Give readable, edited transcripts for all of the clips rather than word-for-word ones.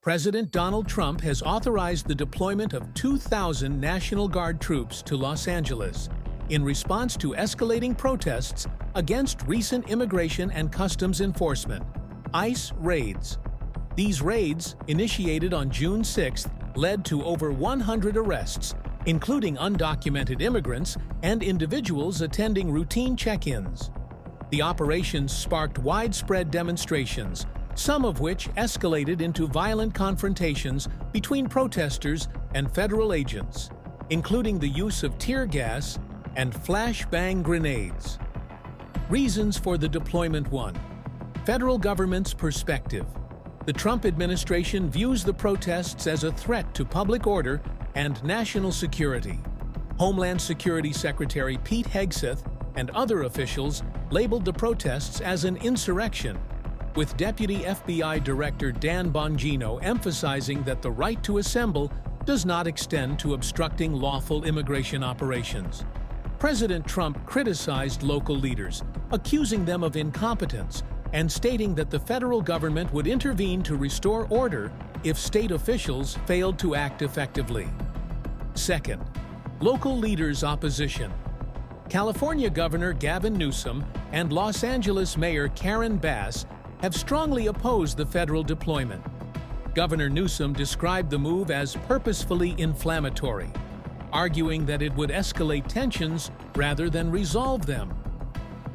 President Donald Trump has authorized the deployment of 2,000 National Guard troops to Los Angeles in response to escalating protests against recent immigration and customs enforcement, ICE raids. These raids, initiated on June 6th, led to over 100 arrests, including undocumented immigrants and individuals attending routine check-ins. The operations sparked widespread demonstrations, some of which escalated into violent confrontations between protesters and federal agents, including the use of tear gas and flashbang grenades. Reasons for the deployment: 1. Federal government's perspective. The Trump administration views the protests as a threat to public order and national security. Homeland Security Secretary Pete Hegseth and other officials labeled the protests as an insurrection, with Deputy FBI Director Dan Bongino emphasizing that the right to assemble does not extend to obstructing lawful immigration operations. President Trump criticized local leaders, accusing them of incompetence and stating that the federal government would intervene to restore order if state officials failed to act effectively. Second, local leaders' opposition. California Governor Gavin Newsom and Los Angeles Mayor Karen Bass have strongly opposed the federal deployment. Governor Newsom described the move as purposefully inflammatory, arguing that it would escalate tensions rather than resolve them.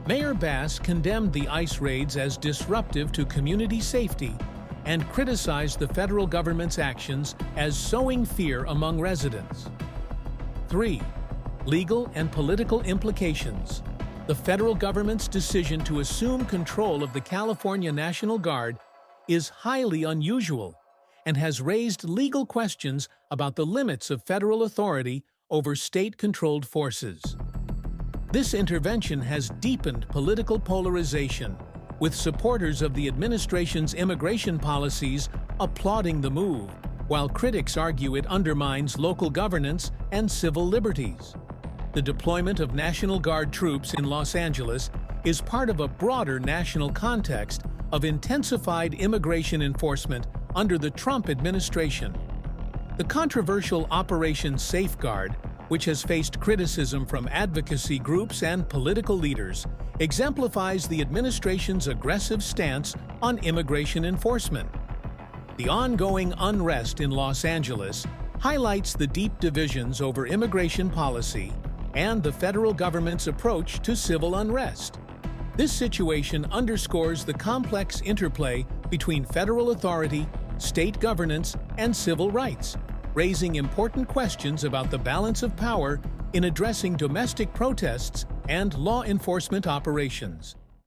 Mayor Bass condemned the ICE raids as disruptive to community safety and criticized the federal government's actions as sowing fear among residents. 3. Legal and political implications. The federal government's decision to assume control of the California National Guard is highly unusual and has raised legal questions about the limits of federal authority over state-controlled forces. This intervention has deepened political polarization, with supporters of the administration's immigration policies applauding the move, while critics argue it undermines local governance and civil liberties. The deployment of National Guard troops in Los Angeles is part of a broader national context of intensified immigration enforcement under the Trump administration. The controversial Operation Safeguard, which has faced criticism from advocacy groups and political leaders, exemplifies the administration's aggressive stance on immigration enforcement. The ongoing unrest in Los Angeles highlights the deep divisions over immigration policy and the federal government's approach to civil unrest. This situation underscores the complex interplay between federal authority, state governance, and civil rights, raising important questions about the balance of power in addressing domestic protests and law enforcement operations.